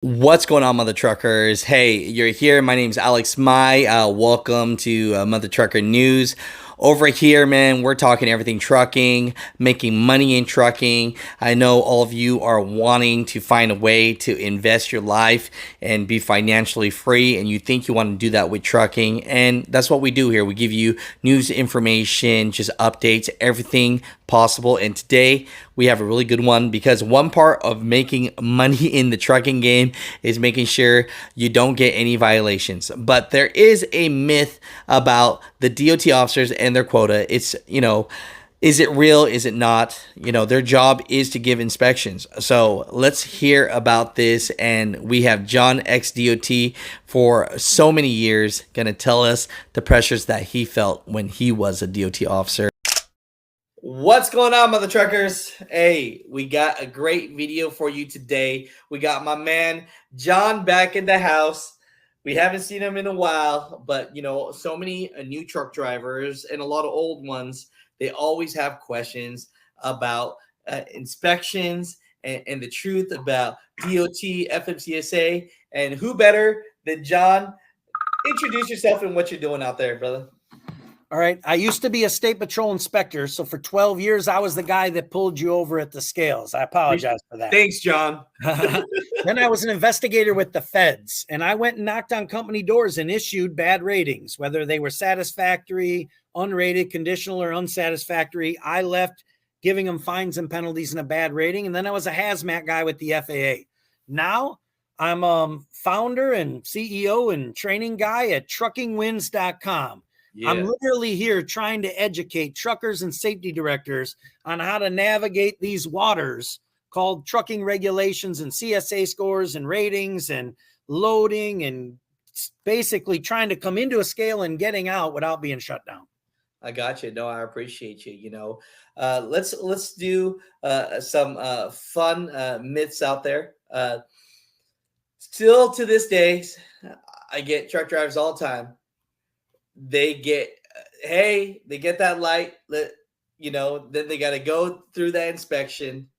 What's going on, Mother Truckers? Hey, you're here. My name's Alex Mai. Welcome to Mother Trucker News. Over here, man, we're talking everything trucking, making money in trucking. I know all of you are wanting to find a way to invest your life and be financially free, and you think you want to do that with trucking. And that's what we do here. We give you news, information, just updates, everything possible. And today we have a really good one because one part of making money in the trucking game is making sure you don't get any violations. But there is a myth about the DOT officers and their quota. Is it real? Is it not? Their job is to give inspections. So let's hear about this. And we have John, ex-DOT for so many years, going to tell us the pressures that he felt when he was a DOT officer. What's going on, Mother Truckers? Hey, we got a great video for you today. We got my man John back in the house. We haven't seen him in a while, but so many new truck drivers and a lot of old ones, they always have questions about inspections and the truth about DOT, FMCSA, and who better than John? Introduce yourself and what you're doing out there, brother. All right. I used to be a state patrol inspector. So for 12 years, I was the guy that pulled you over at the scales. I apologize for that. Thanks, John. Then I was an investigator with the feds, and I went and knocked on company doors and issued bad ratings, whether they were satisfactory, unrated, conditional, or unsatisfactory. I left giving them fines and penalties and a bad rating. And then I was a hazmat guy with the FAA. Now I'm founder and CEO and training guy at truckingwins.com. Yeah. I'm literally here trying to educate truckers and safety directors on how to navigate these waters called trucking regulations and CSA scores and ratings and loading, and basically trying to come into a scale and getting out without being shut down. I got you. No, I appreciate you. Let's do some fun myths out there. Still to this day, I get truck drivers all the time. They get that light, then they got to go through that inspection,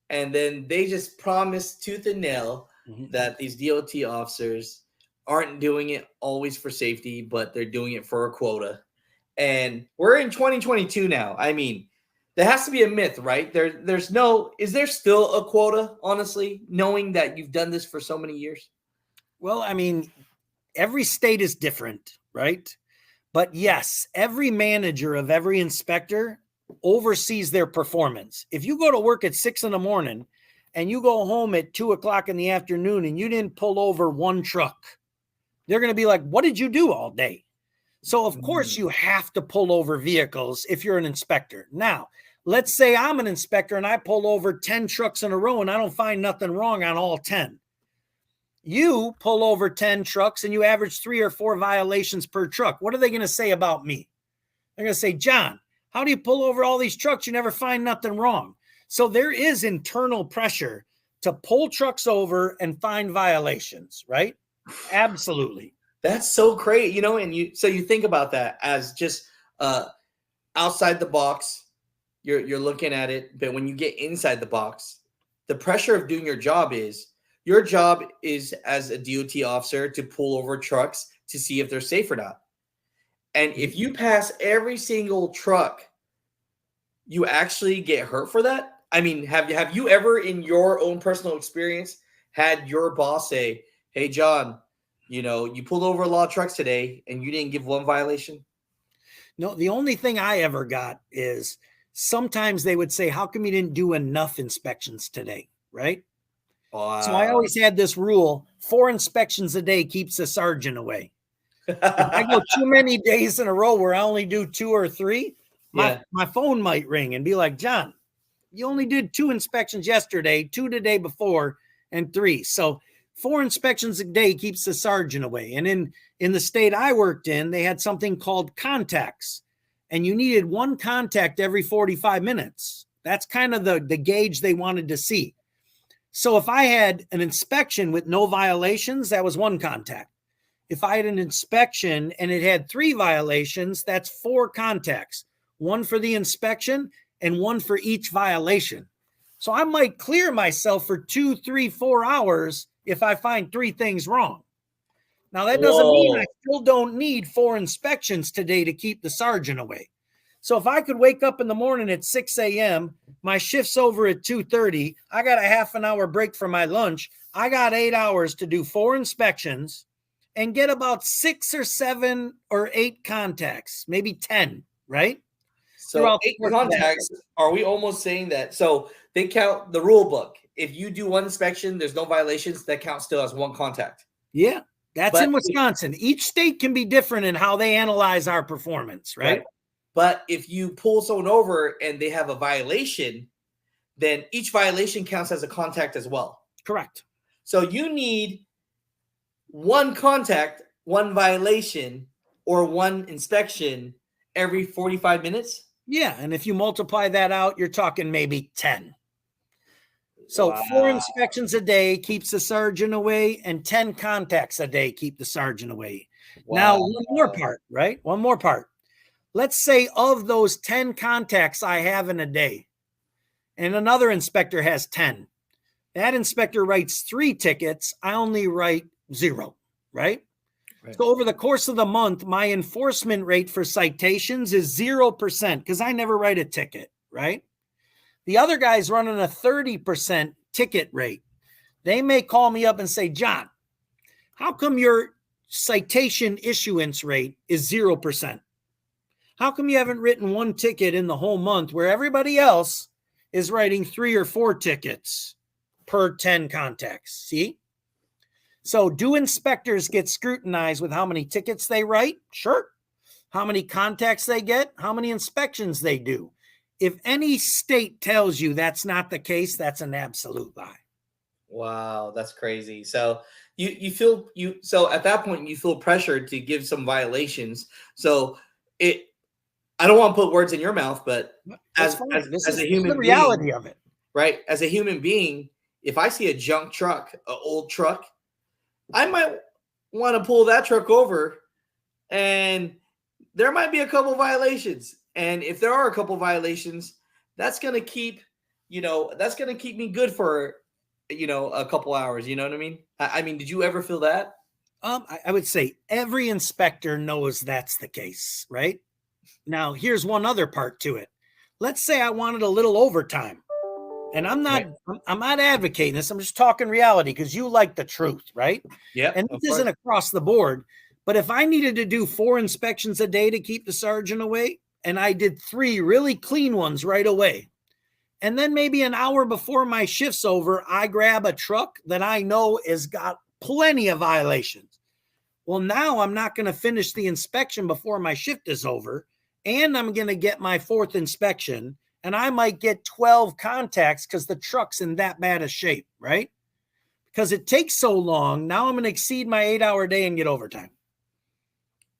and then they just promise tooth and nail that these DOT officers aren't doing it always for safety, but they're doing it for a quota. And we're in 2022 now. I mean, there has to be a myth, right? Is there still a quota, honestly, knowing that you've done this for so many years? Well, I mean, every state is different, right? But yes, every manager of every inspector oversees their performance. If you go to work at 6 a.m. and you go home at 2:00 p.m. and you didn't pull over one truck, they're going to be like, what did you do all day? So of course you have to pull over vehicles if you're an inspector. Now, let's say I'm an inspector and I pull over 10 trucks in a row and I don't find nothing wrong on all 10. You pull over 10 trucks and you average 3 or 4 violations per truck. What are they going to say about me? They're going to say, John, how do you pull over all these trucks? You never find nothing wrong. So there is internal pressure to pull trucks over and find violations, right? Absolutely. That's so great, and you think about that as just outside the box, you're looking at it, but when you get inside the box, the pressure of doing your job is as a DOT officer to pull over trucks to see if they're safe or not. And if you pass every single truck, you actually get hurt for that. I mean, have you ever in your own personal experience had your boss say, hey, John, you pulled over a lot of trucks today and you didn't give one violation? No, the only thing I ever got is sometimes they would say, how come you didn't do enough inspections today? Right? So I always had this rule: 4 inspections a day keeps the sergeant away. If I go too many days in a row where I only do 2 or 3, my phone might ring and be like, John, you only did 2 inspections yesterday, 2 the day before, and 3. So 4 inspections a day keeps the sergeant away. And in the state I worked in, they had something called contacts, and you needed 1 contact every 45 minutes. That's kind of the gauge they wanted to see. So if I had an inspection with no violations, that was 1 contact. If I had an inspection and it had 3 violations, that's 4 contacts, 1 for the inspection and 1 for each violation. So I might clear myself for 2, 3, 4 hours if I find 3 things wrong. Now, that doesn't mean I still don't need 4 inspections today to keep the sergeant away. So if I could wake up in the morning at 6 a.m., my shift's over at 2:30, I got a half an hour break for my lunch, I got 8 hours to do 4 inspections and get about 6 or 7 or 8 contacts, maybe 10, right? So 8 contacts, are we almost saying that? So they count the rule book. If you do 1 inspection, there's no violations, that counts still as 1 contact. Yeah, that's in Wisconsin. Each state can be different in how they analyze our performance, right? But if you pull someone over and they have a violation, then each violation counts as a contact as well. Correct. So you need 1 contact, 1 violation, or 1 inspection every 45 minutes? Yeah, and if you multiply that out, you're talking maybe 10. So 4 inspections a day keeps the sergeant away, and 10 contacts a day keep the sergeant away. Now, one more part, right? One more part. Let's say of those 10 contacts I have in a day, and another inspector has 10. That inspector writes 3 tickets. I only write 0, right? So over the course of the month, my enforcement rate for citations is 0% because I never write a ticket, right? The other guy's running a 30% ticket rate. They may call me up and say, John, how come your citation issuance rate is 0%? How come you haven't written 1 ticket in the whole month where everybody else is writing 3 or 4 tickets per 10 contacts? See? So do inspectors get scrutinized with how many tickets they write? Sure. How many contacts they get? How many inspections they do? If any state tells you that's not the case, that's an absolute lie. Wow, that's crazy. So so at that point you feel pressured to give some violations. So I don't want to put words in your mouth, but as a human the reality being, of it, right? As a human being, if I see a junk truck, an old truck, I might want to pull that truck over, and there might be a couple violations. And if there are a couple violations, that's going to keep, me good for, a couple hours. You know what I mean? I mean, did you ever feel that? I would say every inspector knows that's the case, right? Now, here's one other part to it. Let's say I wanted a little overtime. And I'm not advocating this. I'm just talking reality because you like the truth, right? Yeah. And this isn't across the board. But if I needed to do 4 inspections a day to keep the sergeant away, and I did 3 really clean ones right away, and then maybe an hour before my shift's over, I grab a truck that I know has got plenty of violations. Well, now I'm not going to finish the inspection before my shift is over, and I'm going to get my 4th inspection. And I might get 12 contacts because the truck's in that bad a shape, right? Because it takes so long. Now I'm going to exceed my 8-hour day and get overtime.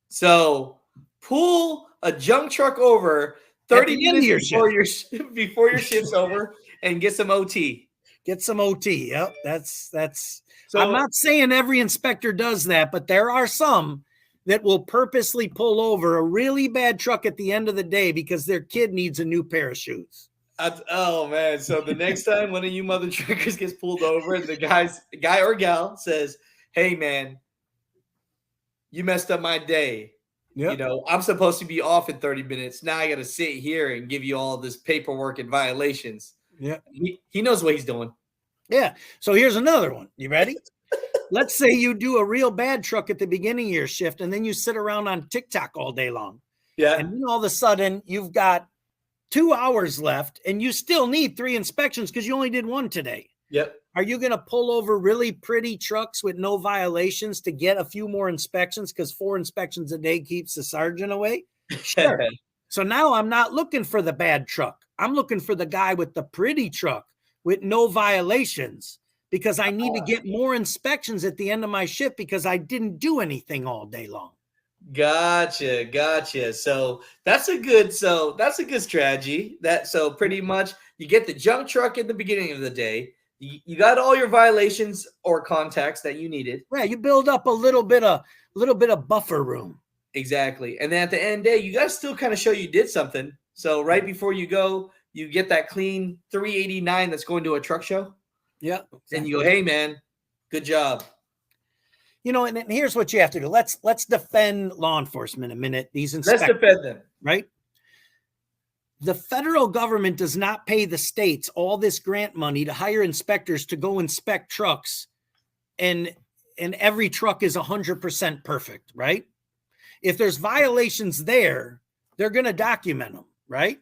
So pull a junk truck over 30 minutes before your shift's over and get some OT. Get some OT. Yep. That's so I'm not saying every inspector does that, but there are some that will purposely pull over a really bad truck at the end of the day because their kid needs a new pair of shoes. Oh, man. So the next time one of you mother truckers gets pulled over and the guy or gal says, hey, man, you messed up my day. Yep. I'm supposed to be off in 30 minutes. Now I got to sit here and give you all this paperwork and violations. Yeah. He knows what he's doing. Yeah. So here's another one. You ready? Let's say you do a real bad truck at the beginning of your shift, and then you sit around on TikTok all day long. Yeah. And then all of a sudden you've got 2 hours left and you still need 3 inspections because you only did 1 today. Yep. Are you going to pull over really pretty trucks with no violations to get a few more inspections because 4 inspections a day keeps the sergeant away? Sure. So now I'm not looking for the bad truck. I'm looking for the guy with the pretty truck with no violations, because I need to get more inspections at the end of my shift because I didn't do anything all day long. Gotcha. So that's a good strategy. So pretty much you get the junk truck at the beginning of the day. You got all your violations or contacts that you needed. Yeah, you build up a little bit of buffer room. Exactly. And then at the end of the day, you got to still kind of show you did something. So right before you go, you get that clean 389 that's going to a truck show. Yeah. Exactly. And you go, hey, man, Good job. You know, and here's what you have to do. Let's defend law enforcement a minute. These inspectors, Let's defend them. Right? The federal government does not pay the states all this grant money to hire inspectors to go inspect trucks, and every truck is 100% perfect, right? If there's violations there, they're going to document them, right?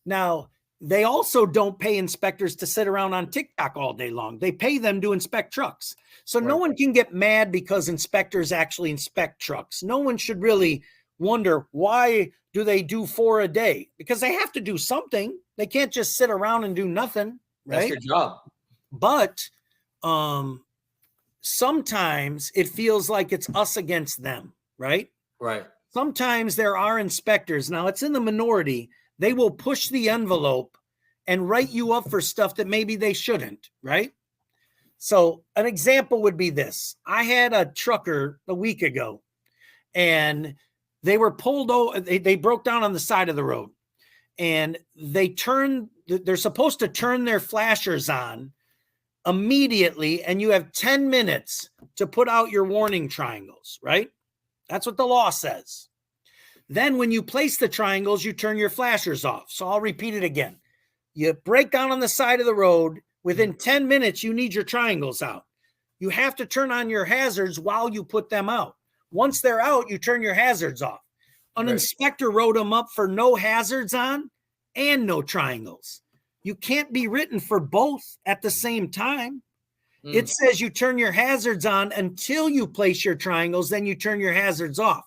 Now, they also don't pay inspectors to sit around on TikTok all day long. They pay them to inspect trucks. So no one can get mad because inspectors actually inspect trucks. No one should really wonder, why do they do 4 a day? Because they have to do something. They can't just sit around and do nothing, right? That's your job. But sometimes it feels like it's us against them, right? Right. Sometimes there are inspectors. Now, it's in the minority. They will push the envelope and write you up for stuff that maybe they shouldn't, right? So an example would be this. I had a trucker a week ago, and they were pulled over. They broke down on the side of the road, and they're supposed to turn their flashers on immediately, and you have 10 minutes to put out your warning triangles, right? That's what the law says. Then when you place the triangles, you turn your flashers off. So I'll repeat it again. You break down on the side of the road. Within 10 minutes, you need your triangles out. You have to turn on your hazards while you put them out. Once they're out, you turn your hazards off. An inspector wrote them up for no hazards on and no triangles. You can't be written for both at the same time. It says you turn your hazards on until you place your triangles, then you turn your hazards off.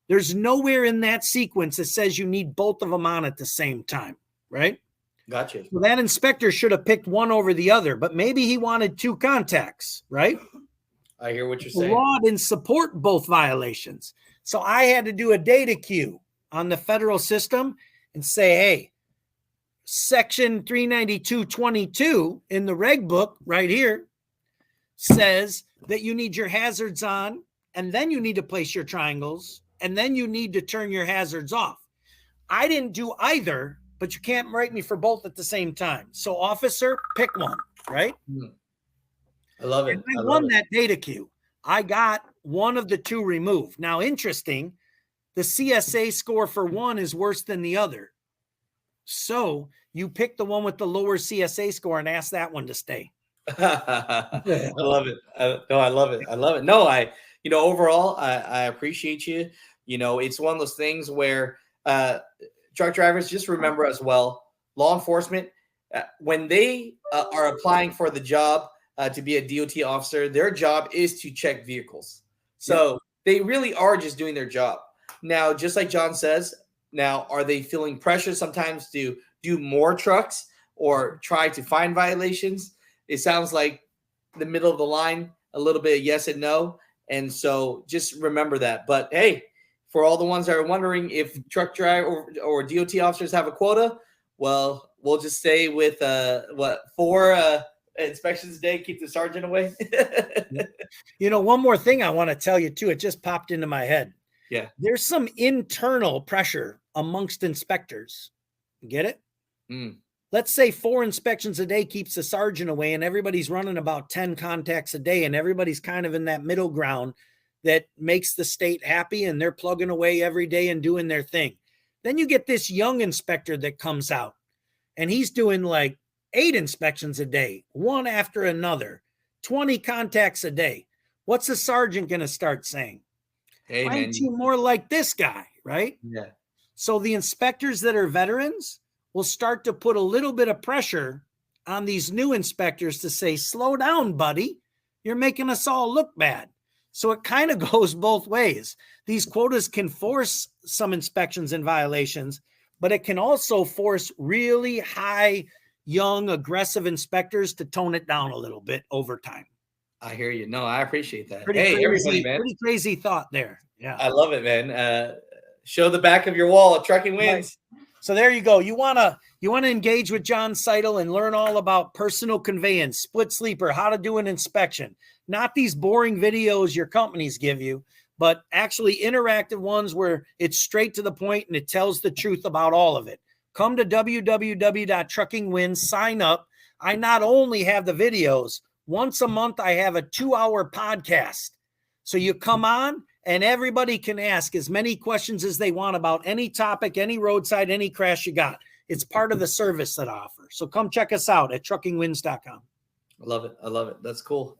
There's nowhere in that sequence that says you need both of them on at the same time, right? Gotcha. So that inspector should have picked one over the other, but maybe he wanted 2 contacts, right? I hear what you're saying. The law didn't support both violations. So I had to do a data queue on the federal system and say, hey, section 392.22 in the reg book right here says that you need your hazards on, and then you need to place your triangles, and then you need to turn your hazards off. I didn't do either, but you can't write me for both at the same time. So, officer, pick one, right? I love it. And I won that data queue. I got one of the 2 removed. Now, interesting, the CSA score for one is worse than the other. So you pick the one with the lower CSA score and ask that one to stay. I love it. I love it. I love it. No, overall, I appreciate you. It's one of those things where truck drivers, just remember as well, law enforcement, when they are applying for the job to be a DOT officer, their job is to check vehicles. So they really are just doing their job. Now, just like John says, now, are they feeling pressure sometimes to do more trucks or try to find violations? It sounds like the middle of the line, a little bit of yes and no. And so just remember that. But hey, for all the ones that are wondering if truck driver or DOT officers have a quota, well, we'll just stay with 4 inspections a day, keep the sergeant away. One more thing I want to tell you too. It just popped into my head. Yeah. There's some internal pressure amongst inspectors. Get it? Let's say 4 inspections a day keeps the sergeant away, and everybody's running about 10 contacts a day, and everybody's kind of in that middle ground that makes the state happy, and they're plugging away every day and doing their thing. Then you get this young inspector that comes out, and he's doing like 8 inspections a day, one after another, 20 contacts a day. What's the sergeant going to start saying? Hey, man, you more like this guy, right? Yeah. So the inspectors that are veterans will start to put a little bit of pressure on these new inspectors to say, slow down, buddy. You're making us all look bad. So it kind of goes both ways. These quotas can force some inspections and violations, but it can also force really high, young, aggressive inspectors to tone it down a little bit over time. I hear you. No, I appreciate that. Pretty crazy, everybody, man. Pretty crazy thought there. Yeah. I love it, man. Show the back of your wall. Trucking wins. Right. So there you go. You wanna engage with John Seidel and learn all about personal conveyance, split sleeper, how to do an inspection. Not these boring videos your companies give you, but actually interactive ones where it's straight to the point and it tells the truth about all of it. Come to www.truckingwins, sign up. I not only have the videos, Once a month, I have a 2-hour podcast. So you come on and everybody can ask as many questions as they want about any topic, any roadside, any crash you got. It's part of the service that I offer. So come check us out at truckingwins.com. I love it. That's cool.